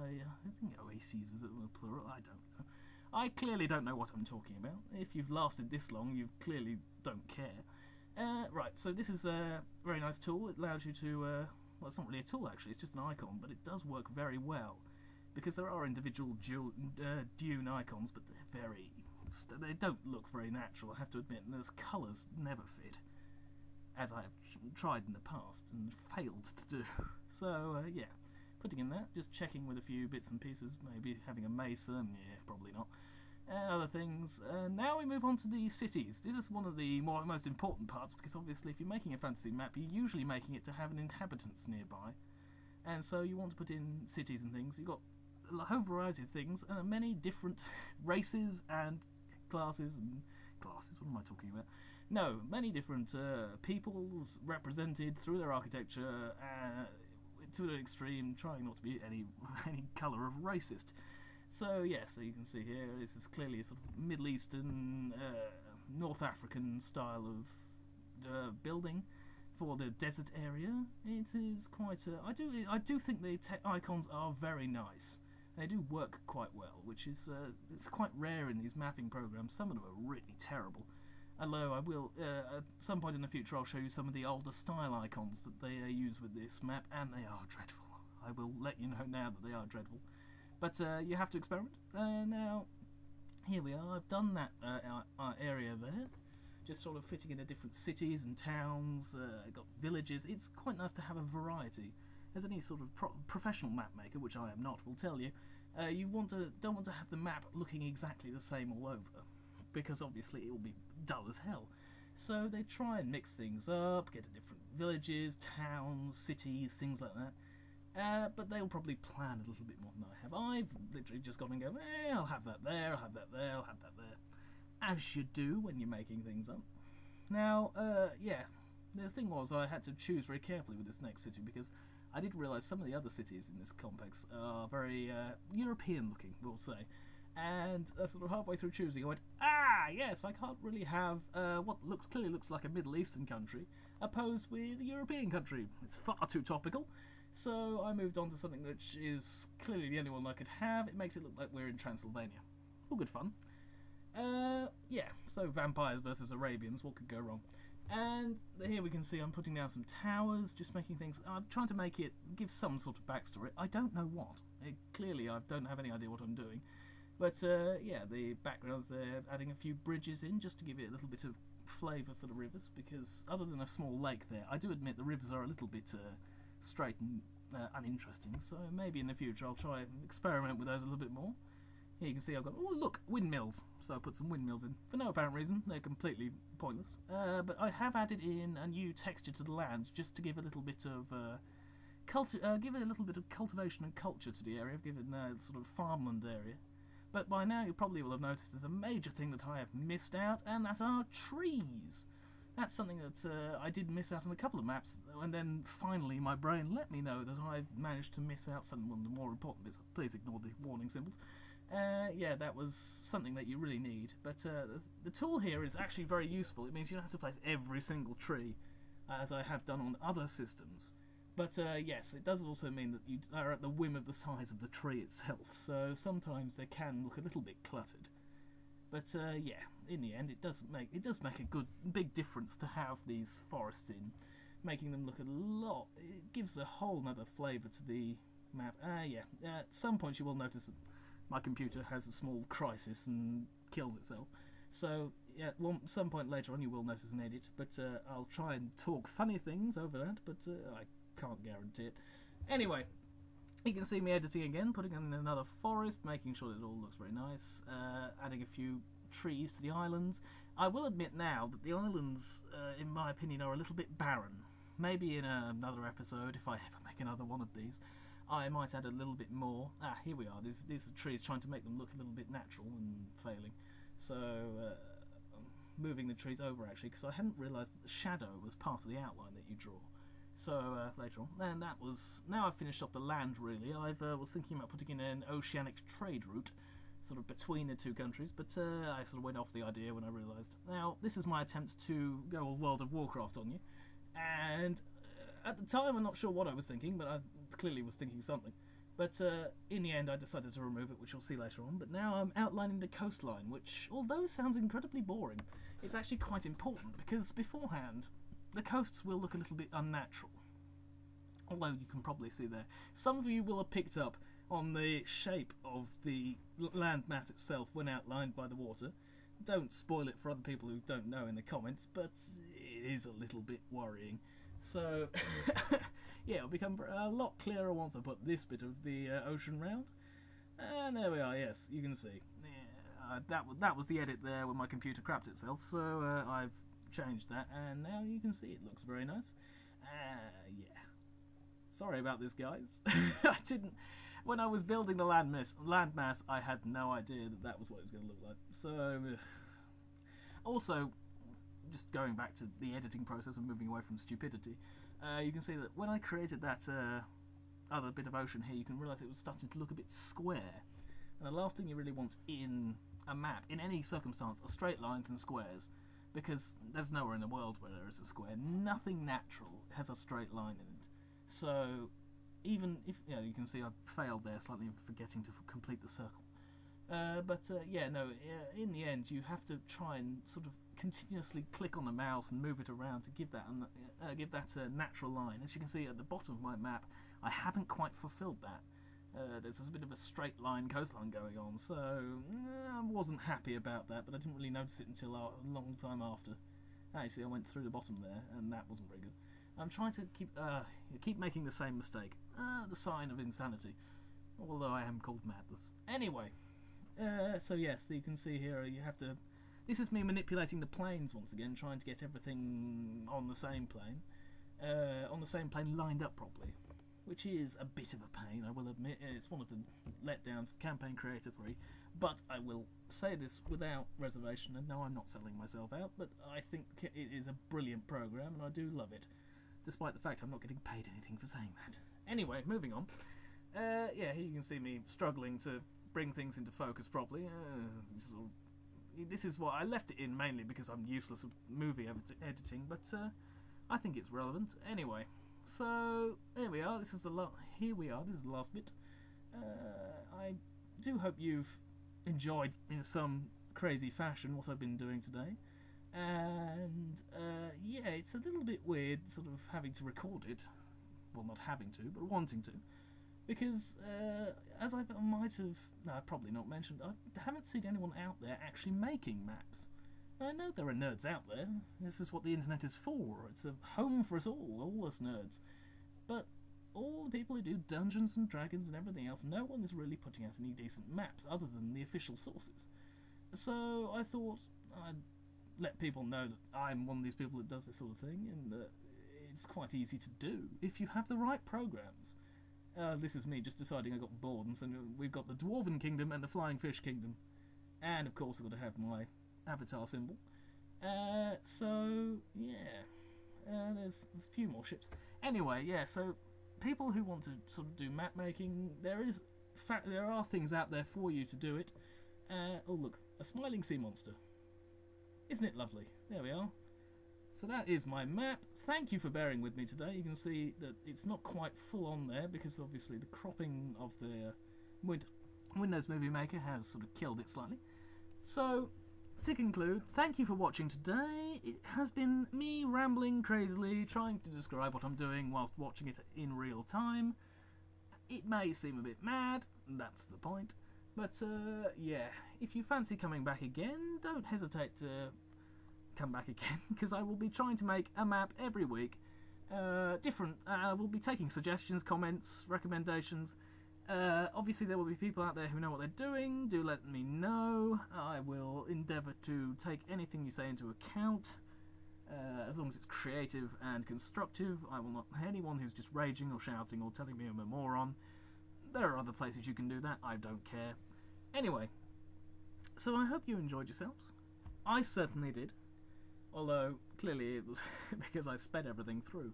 I think oases is a plural. I don't know. I clearly don't know what I'm talking about. If you've lasted this long, you clearly don't care. Right, so this is a very nice tool. It allows you to, well, it's not really a tool actually, it's just an icon, but it does work very well. Because there are individual dune icons, but they don't look very natural, I have to admit, and those colours never fit. As I have tried in the past and failed to do. So, yeah, putting in that, just checking with a few bits and pieces, maybe having a mesa, yeah, probably not. Other things. Now we move on to the cities. This is one of the most important parts, because obviously if you're making a fantasy map, you're usually making it to have an inhabitants nearby. And so you want to put in cities and things. You've got a whole variety of things, and many different races and classes, what am I talking about? No, many different peoples represented through their architecture to an extreme, trying not to be any colour of racist. So yeah, so you can see here, this is clearly a sort of Middle Eastern, North African style of building for the desert area. It is quite I do think the icons are very nice. They do work quite well, which is it's quite rare in these mapping programs. Some of them are really terrible. Although I will, at some point in the future, I'll show you some of the older style icons that they use with this map, and they are dreadful. I will let you know now that they are dreadful. But you have to experiment. Now, here we are. I've done that area there. Just sort of fitting into different cities and towns, got villages. It's quite nice to have a variety. As any sort of professional map maker, which I am not, will tell you, you don't want to have the map looking exactly the same all over, because obviously it will be dull as hell. So they try and mix things up, get to different villages, towns, cities, things like that. But they'll probably plan a little bit more than I have. I've literally just gone and go, I'll have that there, I'll have that there, I'll have that there. As you do when you're making things up. Now, yeah, the thing was I had to choose very carefully with this next city, because I did realise some of the other cities in this complex are very European looking, we'll say. And sort of halfway through choosing, I went, yes, I can't really have what clearly looks like a Middle Eastern country opposed with a European country. It's far too topical. So I moved on to something which is clearly the only one I could have. It makes it look like we're in Transylvania. All good fun. Yeah, so vampires versus Arabians, what could go wrong? And here we can see I'm putting down some towers, just making things. I'm trying to make it give some sort of backstory. I don't know what. Clearly, I don't have any idea what I'm doing. But yeah, the backgrounds there, adding a few bridges in just to give it a little bit of flavour for the rivers. Because other than a small lake there, I do admit the rivers are a little bit straight and uninteresting. So maybe in the future I'll try and experiment with those a little bit more. Here you can see I've got, oh look, windmills. So I put some windmills in. For no apparent reason, they're completely pointless. But I have added in a new texture to the land just to give a little bit of give it a little bit of cultivation and culture to the area. I've given a sort of farmland area. But by now you probably will have noticed there's a major thing that I have missed out, and that are trees. That's something that I did miss out on a couple of maps, and then finally my brain let me know that I managed to miss out some one of the more important bits. Please ignore the warning symbols. Yeah, that was something that you really need. But the tool here is actually very useful. It means you don't have to place every single tree, as I have done on other systems. But yes, it does also mean that you are at the whim of the size of the tree itself, so sometimes they can look a little bit cluttered. But yeah, in the end, it does make a big difference to have these forests in, making them look a lot. It gives a whole nother flavour to the map. Yeah, at some point you will notice that my computer has a small crisis and kills itself. So yeah, at some point later on you will notice an edit. But I'll try and talk funny things over that. But I can't guarantee it. Anyway, you can see me editing again, putting in another forest, making sure that it all looks very nice, adding a few trees to the islands. I will admit now that the islands, in my opinion, are a little bit barren. Maybe in another episode, if I ever make another one of these, I might add a little bit more. Here we are. These are trees, trying to make them look a little bit natural and failing. So, moving the trees over actually, because I hadn't realised that the shadow was part of the outline that you draw. So later on, and that was, now I've finished off the land really. I was thinking about putting in an oceanic trade route, sort of between the two countries, but I sort of went off the idea when I realised. Now, this is my attempt to go all World of Warcraft on you, and at the time I'm not sure what I was thinking, but I clearly was thinking something. But in the end I decided to remove it, which you'll see later on. But now I'm outlining the coastline, which, although sounds incredibly boring, it's actually quite important, because beforehand the coasts will look a little bit unnatural. Although you can probably see there, some of you will have picked up on the shape of the landmass itself when outlined by the water. Don't spoil it for other people who don't know in the comments, but it is a little bit worrying. So, yeah, it'll become a lot clearer once I put this bit of the ocean round. And there we are, yes, you can see. Yeah, that was the edit there when my computer crapped itself, so I've changed that, and now you can see it looks very nice. Yeah. Sorry about this, guys. I didn't... When I was building the landmass, I had no idea that that was what it was going to look like. So, also, just going back to the editing process and moving away from stupidity, you can see that when I created that other bit of ocean here, you can realise it was starting to look a bit square. And the last thing you really want in a map, in any circumstance, are straight lines and squares, because there's nowhere in the world where there is a square. Nothing natural has a straight line in it. So, even if, you know, you can see I've failed there slightly in forgetting to complete the circle. Yeah, no, in the end you have to try and sort of continuously click on the mouse and move it around to give that a natural line. As you can see at the bottom of my map, I haven't quite fulfilled that. There's a bit of a straight line coastline going on, so I wasn't happy about that, but I didn't really notice it until a long time after. Actually, I went through the bottom there, and that wasn't very good. I'm trying to keep making the same mistake. The sign of insanity. Although I am called Maddness. Anyway, so yes, you can see here you have to... This is me manipulating the planes once again, trying to get everything on the same plane. Lined up properly. Which is a bit of a pain, I will admit. It's one of the letdowns of Campaign Creator 3. But I will say this without reservation, and no, I'm not selling myself out, but I think it is a brilliant program, and I do love it. Despite the fact I'm not getting paid anything for saying that. Anyway, moving on. Yeah, here you can see me struggling to bring things into focus properly. This is what I left it in mainly because I'm useless at movie editing, but I think it's relevant. Anyway, so there we are. This is the here we are. This is the last bit. I do hope you've enjoyed in some crazy fashion what I've been doing today. And yeah, it's a little bit weird sort of having to record it. Well, not having to, but wanting to. Because, as I might have... No, I've probably not mentioned, I haven't seen anyone out there actually making maps. I know there are nerds out there. This is what the internet is for. It's a home for us all us nerds. But all the people who do Dungeons and Dragons and everything else, no one is really putting out any decent maps other than the official sources. So I thought I'd let people know that I'm one of these people that does this sort of thing, and that it's quite easy to do if you have the right programs. This is me just deciding I got bored, and so we've got the Dwarven Kingdom and the Flying Fish Kingdom, and of course I've got to have my avatar symbol. So yeah, there's a few more ships. Anyway, yeah, so people who want to sort of do map making, there are things out there for you to do it. Oh look, a smiling sea monster. Isn't it lovely? There we are. So that is my map. Thank you for bearing with me today. You can see that it's not quite full on there because obviously the cropping of the Windows Movie Maker has sort of killed it slightly. So, to conclude, thank you for watching today. It has been me rambling crazily, trying to describe what I'm doing whilst watching it in real time. It may seem a bit mad, that's the point. But, yeah, if you fancy coming back again, don't hesitate to come back again, because I will be trying to make a map every week. We'll be taking suggestions, comments, recommendations. Obviously there will be people out there who know what they're doing. Do let me know. I will endeavour to take anything you say into account, as long as it's creative and constructive. I will not... Anyone who's just raging or shouting or telling me I'm a moron, there are other places you can do that. I don't care. Anyway, so I hope you enjoyed yourselves. I certainly did. Although, clearly it was because I sped everything through.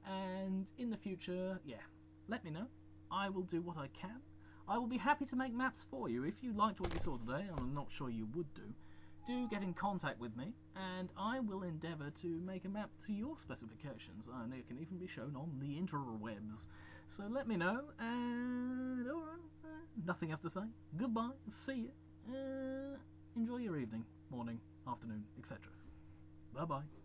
And in the future, yeah, let me know. I will do what I can. I will be happy to make maps for you. If you liked what you saw today, and I'm not sure you would do get in contact with me, and I will endeavour to make a map to your specifications, and it can even be shown on the interwebs. So let me know, and nothing else to say. Goodbye. See you. Enjoy your evening, morning, afternoon, etc. Bye bye.